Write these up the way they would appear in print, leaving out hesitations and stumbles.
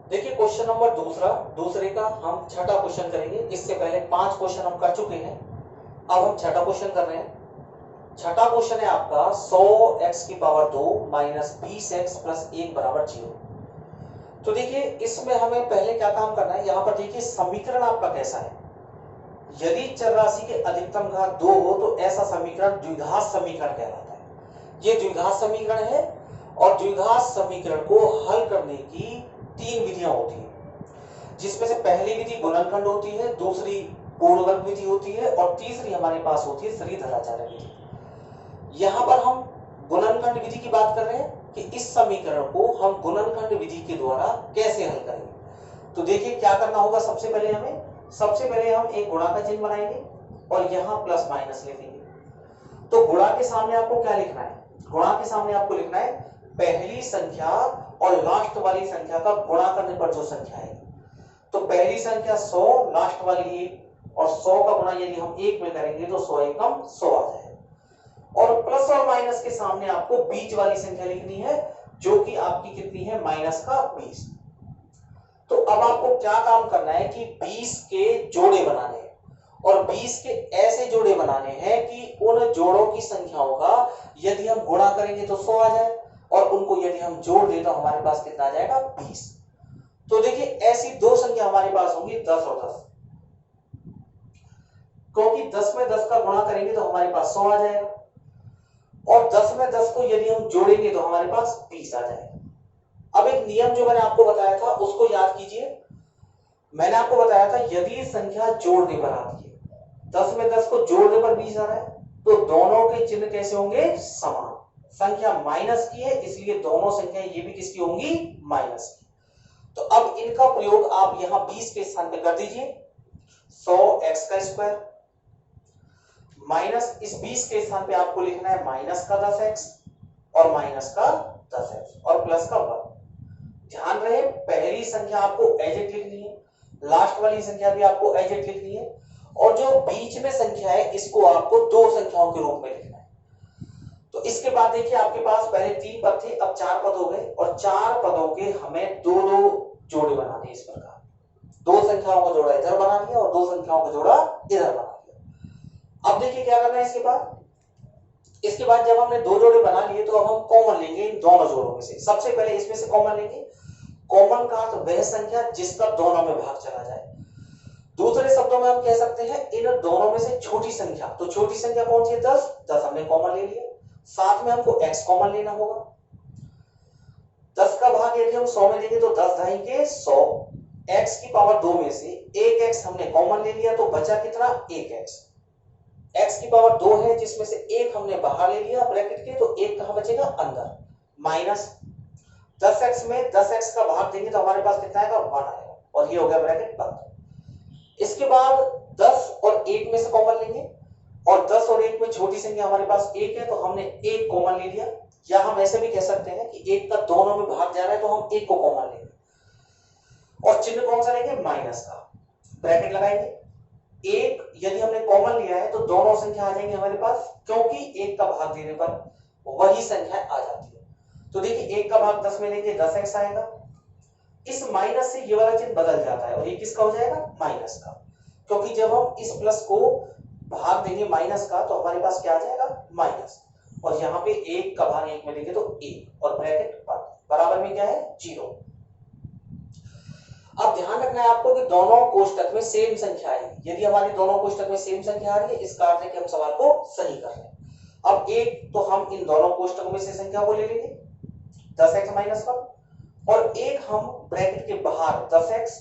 देखिए question number दूसरे का हम छठा क्वेश्चन करेंगे। इससे पहले 5 क्वेश्चन हम कर चुके हैं, अब हम छठा क्वेश्चन कर रहे हैं। छठा क्वेश्चन है आपका 100x की पावर 2 माइनस 20x प्लस 1 बराबर 0। तो देखिए इसमें हमें पहले क्या काम करना है, यहां पर देखिए समीकरण आपका कैसा है। यदि चर राशि के अधिकतम घात 2 हो तो ऐसा समीकरण द्विघात समीकरण कहलाता है। ये द्विघात समीकरण है और द्विघात समीकरण को हल करने की 3 विधियां होती हैं, जिसमें से पहली विधि गुणनखंड होती है, दूसरी पूर्णवर्ग विधि होती है और तीसरी हमारे पास होती है श्रीधराचार्य विधि। यहां पर हम गुणनखंड विधि की बात कर रहे हैं कि इस समीकरण को हम गुणनखंड विधि के द्वारा कैसे हल करेंगे। तो देखिए क्या करना होगा, सबसे पहले हम एक गुणा का चिन्ह बनाएंगे और यहां प्लस माइनस लिखेंगे। तो गुणा के सामने आपको क्या लिखना है, गुणा के सामने आपको लिखना है पहली संख्या और लास्ट वाली संख्या का गुणा करने पर जो संख्या है। तो पहली संख्या 100, लास्ट वाली 1 और 100 का गुणा यदि हम 1 में करेंगे तो 100 एकम 100 आ जाएगा। और प्लस और माइनस के सामने आपको बीच वाली संख्या लिखनी है जो कि आपकी कितनी है, माइनस का 20। तो अब आपको क्या काम करना है कि 20 के जोड़े बनाने हैं और 20 के ऐसे जोड़े बनाने हैं कि उन जोड़ों की संख्याओं का यदि हम गुणा करेंगे तो 100 आ जाए और उनको यदि हम जोड़ दें तो हमारे पास कितना आ जाएगा, 20। तो देखिए ऐसी दो संख्या हमारे पास होंगी 10 और 10, क्योंकि 10 में 10 का गुणा करेंगे तो हमारे पास 100 आ जाएगा और 10 में 10 को यदि हम जोड़ेंगे तो हमारे पास 20 आ जाएगा। अब एक नियम जो मैंने आपको बताया था उसको याद कीजिए। मैंने आपको बताया था यदि संख्या जोड़ने पर आती है, 10 में 10 को जोड़ने पर 20 आ रहा है, तो दोनों के चिन्ह कैसे होंगे, समान। संख्या माइनस की है इसलिए दोनों संख्याएं ये भी किसकी होंगी, माइनस की। तो अब इनका प्रयोग आप यहां 20 के स्थान पर कर दीजिए। 100x का स्क्वायर माइनस इस 20 के स्थान पे आपको लिखना है माइनस का 10x और माइनस का 10x और प्लस का 1। ध्यान रहे पहली संख्या आपको एज इट लिखनी है, लास्ट वाली संख्या भी आपको एज इट लिखनी है और जो बीच में संख्या है इसको आपको दो संख्याओं के रूप में लिखना है। तो इसके बाद देखिए आपके पास पहले 3 पद थे, अब 4 पद हो गए और 4 पदों के हमें दो जोड़े बनाने इस प्रकार। दो संख्याओं का जोड़ा इधर बना लिया और दो संख्याओं का जोड़ा इधर बना लिया। अब देखिए क्या करना है इसके बाद जब हमने दो जोड़े बना लिए तो अब हम कॉमन लेंगे इन दोनों जोड़ों में से। सबसे पहले इसमें से कॉमन लेंगे। कॉमन का अर्थ वह संख्या जिसका दोनों में भाग चला जाए। दूसरे शब्दों में हम कह सकते हैं इन दोनों में से छोटी संख्या। तो छोटी संख्या कौन सी है, 10 हमने कॉमन ले लिया, साथ में हमको x कॉमन लेना होगा। 10 का भाग यदि हम 100 में देंगे तो 10 ढाई के 100, x की पावर 2 में से 1x हमने कॉमन ले लिया तो बचा कितना, 1x। x की पावर 2 है जिसमें से 1 हमने बाहर ले लिया ब्रैकेट के, तो 1 कहां बचेगा, अंदर। माइनस 10x में 10x का भाग देंगे तो हमारे पास कितना आएगा, 1 आएगा और ये हो गया ब्रैकेट बंद। इसके बाद 10 और 1 में से कॉमन लेंगे और 10 और 1 में छोटी संख्या हमारे पास 1 है तो हमने 1 कॉमन ले लिया। या हम ऐसे भी कह सकते हैं कि 1 का दोनों में भाग जा रहा है तो हम 1 को कॉमन लेंगे और चिन्ह कौन सा लेंगे, माइनस का, ब्रैकेट लगाएंगे। 1 यदि हमने कॉमन लिया है तो दोनों संख्या आ जाएंगे हमारे पास, क्योंकि 1 का भाग देने पर वही संख्या आ जाती है। तो देखिए 1 का भाग 10 में लेंगे 10x आएगा। इस माइनस से ये वाला चिन्ह बदल जाता है और ये किसका हो जाएगा, माइनस का, क्योंकि जब हम इस प्लस को भाग देंगे माइनस का तो हमारे पास क्या आ जाएगा, माइनस। और यहाँ पे 1 का भाग 1 में देंगे तो 1 और ब्रैकेट बराबर में क्या है, 0। अब ध्यान रखना है आपको कि दोनों कोष्टक में सेम संख्या है। यदि हमारे दोनों कोष्टक में सेम संख्या आ रही है इसका अर्थ है कि हम सवाल को सही कर रहे हैं। अब एक तो हम इन दोनों कोष्टकों में से संख्या को ले लेंगे 10x माइनस 1 और एक हम ब्रैकेट के बाहर 10x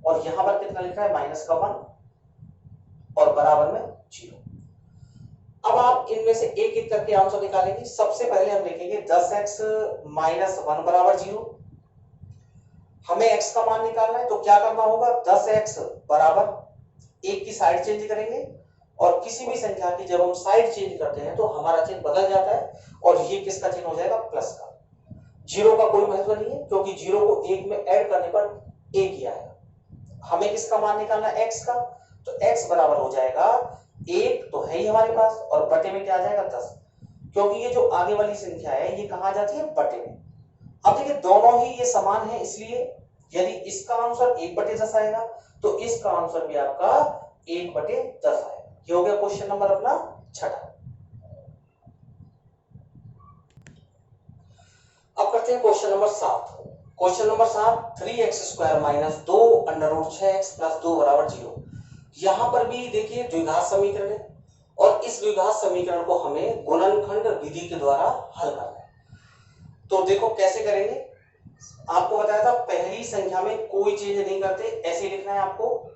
और यहां पर कितना लिखा है, माइनस का 1 और बराबर में 0। अब आप इनमें से एक एक करके आंसर निकालेंगे। सबसे पहले हम लिखेंगे 10x माइनस 1 बराबर 0। हमें x का मान निकालना है तो क्या करना होगा, 10x बराबर 1 की साइड चेंज करेंगे और किसी भी संख्या की जब हम साइड चेंज करते हैं तो हमारा चिन्ह बदल जाता है और ये किसका चिन्ह हो जाएगा, प्लस का। 0 का कोई महत्व नहीं है क्योंकि 0 को 1 में ऐड करने पर 1 ही आएगा। हमें किसका मान निकालना है, x का, तो x बराबर हो जाएगा 1 तो है ही हमारे पास और बटे में क्या आ जाएगा, 10, क्योंकि ये जो आगे वाली संख्या है ये कहां जाती है, बटे में। अब देखिए दोनों ही ये समान है इसलिए यदि इसका आंसर 1/10 आएगा तो इसका आंसर भी आपका 1/10 आएगा। ये हो गया क्वेश्चन नंबर अपना छठा। अब करते हैं question number 7। Question number 7, 3x² minus 2 √6x plus 2 बराबर 0। यहां पर भी देखिए द्विघात समीकरण है और इस द्विघात समीकरण को हमें गुणनखंड विधि के द्वारा हल करना है। तो देखो कैसे करेंगे, आपको बताया था पहली संख्या में कोई चेंज नहीं करते, ऐसे लिखना है आपको।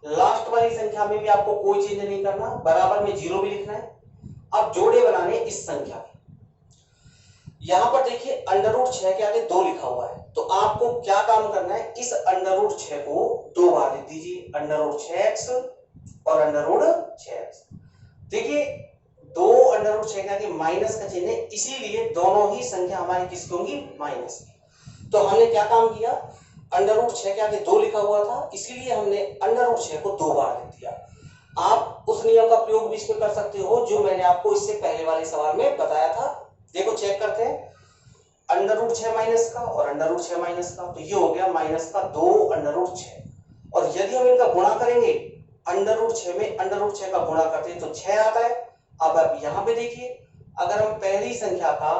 लास्ट वाली संख्या में भी आपको कोई चेंज नहीं करना, बराबर में 0 भी लिखना है। अब जोड़े बनाने इस संख्या के। यहां पर देखिए √6 के आगे 2 लिखा हुआ है, तो आपको क्या काम करना है, इस √6 को 2 बार लिख दीजिए, √6x और √6x। देखिए 2 √6 के आगे माइनस का चिन्ह है, इसीलिए दोनों ही संख्या हमारी किसकी होंगी, माइनस की। तो हमने क्या काम किया, √6 के आगे 2 लिखा हुआ था, इसीलिए हमने √6 को 2 बार लिख दिया। आप उस नियम का प्रयोग भी इसमें कर सकते हो जो मैंने आपको इससे पहले वाले सवाल में बताया था। देखो चेक करते हैं, √6 माइनस का और √6 माइनस का, तो ये हो गया माइनस का 2 √6। और यदि हम इनका गुणा करेंगे, √6 में √6 का गुणा करते हैं तो 6 आता है। अब आप यहाँ पे देखिए, अगर हम पहली संख्या का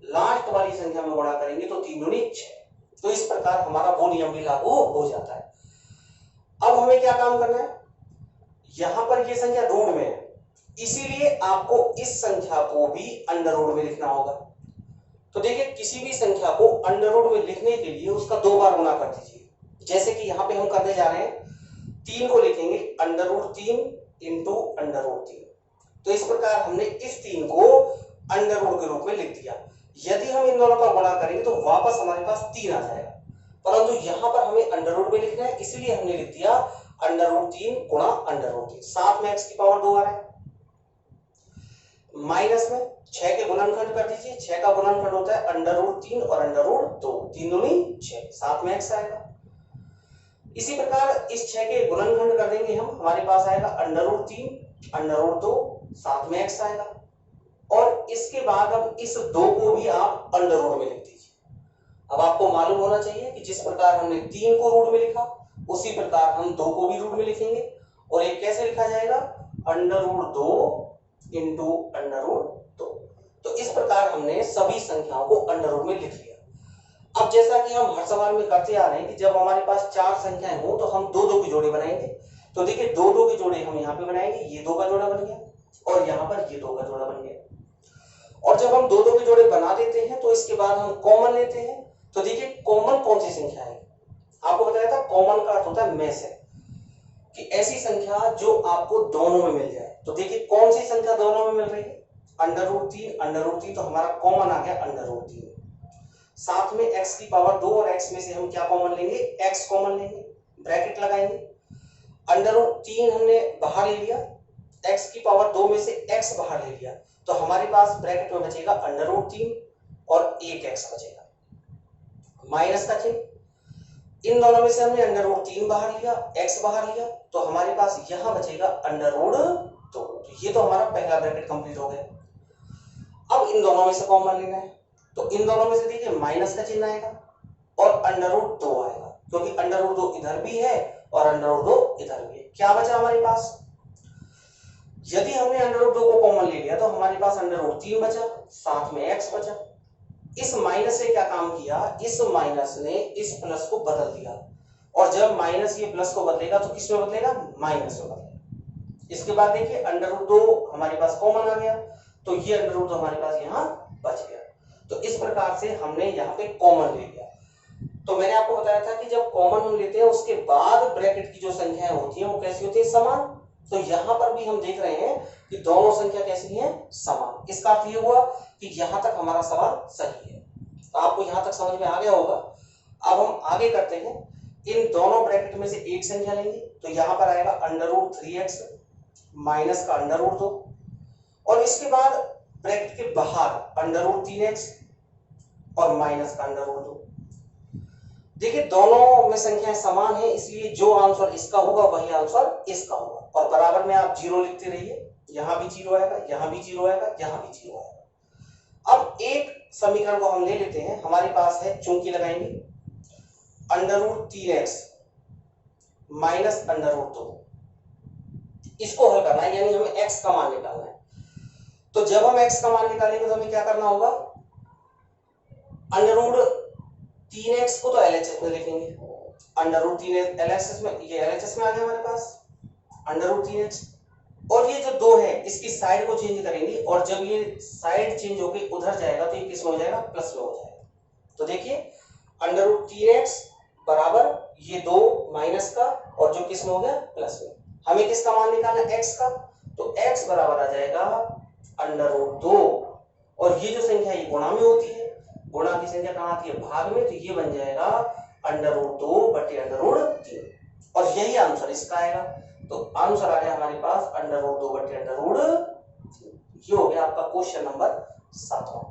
लास्ट वाली संख्या में गुणा करेंगे तो 3 दूनी 6। तो इस प्रकार हमारा वो नियम भी लागू हो जाता है। अब हमें क्या काम करना है, यहां पर ये संख्या रूट में है, इसीलिए आपको इस संख्या को भी अंडर रूट में लिखना होगा। तो देखिए किसी भी संख्या को अंडर रूट में लिखने के लिए उसका 2 बार गुणा कर दीजिए। जैसे कि यहाँ पे हम करने जा रहे हैं, 3 को लिखेंगे √3 इंटू √3। तो इस प्रकार हमने इस 3 को अंडर रूट के रूप में लिख दिया। यदि हम इन दोनों का गुणा करेंगे तो वापस हमारे पास 3 आ जाएगा, परंतु यहाँ पर हमें अंडर रूट में लिखना है, इसलिए हमने लिख दिया √3 गुणा √3। साथ में x की पावर 2 आ रहा है, माइनस में 6 के गुणनखंड कर दीजिए। 6 का गुणनखंड होता है √3 और √2, 3 दूनी 6, साथ में x आएगा। इसी प्रकार इस 6 के गुणनखंड कर देंगे हम, हमारे पास आएगा √3 √2, साथ में x आएगा। और इसके बाद अब इस 2 को भी आप अंडर रूट में लिख दीजिए। अब आपको मालूम होना चाहिए कि जिस प्रकार हमने 3 को रूट में लिखा, उसी प्रकार हम 2 को भी रूट में लिखेंगे। और ये कैसे लिखा जाएगा, √2 इंटू √2। तो इस प्रकार हमने सभी संख्याओं को अंडर रूट में लिख लिया। अब जैसा कि हम हर सवाल में करते आ रहे हैं कि जब हमारे पास 4 संख्याएं हो तो हम 2-2 के जोड़े बनाएंगे। तो देखिए 2-2 के जोड़े हम यहाँ पे बनाएंगे, ये 2 का जोड़ा बन गया और यहाँ पर ये 2 का जोड़ा बन गया। और जब हम 2-2 के जोड़े बना देते हैं तो इसके बाद हम कॉमन लेते हैं। तो देखिए कॉमन कौन सी संख्या है, आपको बताया था कॉमन का अर्थ होता है में से, कि ऐसी संख्या जो आपको दोनों में मिल जाए। तो देखिए कौन सी संख्या दोनों में मिल रही है, √3 तो हमारा कॉमन आ गया √3। साथ में x की पावर 2 और x में से हम क्या कॉमन लेंगे, x कॉमन लेंगे, ब्रैकेट लगाएंगे। √3 हमने बाहर ले लिया, x की पावर 2 में से x बाहर ले लिया, तो हमारे पास ब्रैकेट में बचेगा √3 और 1x बचेगा, माइनस का चिन्ह। इन दोनों में से हमने √3 बाहर लिया, x बाहर लिया, तो हमारे पास यहां बचेगा √2। तो ये तो हमारा पहला ब्रैकेट कंप्लीट हो गया। अब इन दोनों में से कॉमन लेना है, तो इन दोनों में से देखिए माइनस का चिन्ह आएगा और √2 आएगा, क्योंकि √2 इधर भी है और √2 इधर भी है। क्या बचा हमारे पास, यदि हमने √2 को कॉमन ले लिया तो हमारे पास √3 बचा, साथ में x बचा। इस माइनस से क्या काम किया, इस माइनस ने इस प्लस को बदल दिया, और जब माइनस ये प्लस को बदलेगा तो किस में बदलेगा, माइनस में बदलेगा। इसके बाद देखिए √2 हमारे पास कॉमन आ गया, तो ये √2 हमारे पास यहाँ बच गया। तो इस प्रकार से हमने यहाँ पे कॉमन ले लिया। तो मैंने आपको बताया था कि जब कॉमन हम लेते हैं उसके बाद ब्रैकेट की जो संख्याएं होती हैं वो कैसी होती है, समान। तो यहाँ पर भी हम देख रहे हैं कि दोनों संख्या कैसी हैं, समान। इसका अर्थ ये हुआ कि यहाँ तक हमारा सवाल सही है। तो आपको यहाँ तक समझ में आ गया होगा। अब हम आगे करते हैं, इन दोनों ब्रैकेट में से एक संख्या लेंगे, तो यहाँ पर आएगा √3x माइनस का √2, और इसके बाद ब्रैकेट के बाहर √3x और माइनस का √2। देखिए दोनों में संख्याएं समान है, इसलिए जो आंसर इसका होगा वही आंसर इसका होगा। और बराबर में आप 0 लिखते रहिए, यहां भी 0 आएगा, यहां भी 0 आएगा, यहां भी 0 आएगा। अब एक समीकरण को हम ले लेते हैं, हमारे पास है, चूंकि लगाएंगे under root 3x minus under root 2, इसको हल करना है, यानी हमें x का मान निकालना है। तो जब हम x का मान निकालेंगे तो हमें क्या करना होगा, अंडर रूट 3x को तो LHS में लिखेंगे, अंडर रूट 3 LHS में, ये LHS में आ गया हमारे पास अंडर रूट 3x, और ये जो 2 है इसकी साइड को चेंज करेंगे, और जब ये साइड चेंज होकर उधर जाएगा तो ये किस में हो जाएगा, प्लस में हो जाएगा। तो देखिए अंडर रूट 3x बराबर ये 2 माइनस का, और जो किस में हो गया, प्लस में। हमें किसका मान निकालना है, x का, तो x बराबर आ जाएगा अंडर रूट 2, और ये जो संख्या ये गुणा में होती है, गुणा की संख्या कहाँ आती है, भाग में, तो ये बन जाएगा अंडर रूट 2 बटे अंडर रूट 3, और यही आंसर इसका आएगा। तो आंसर आ गया हमारे पास अंडर रूट 2 बटे अंडर रूट 3। ये हो गया आपका क्वेश्चन नंबर 7वां।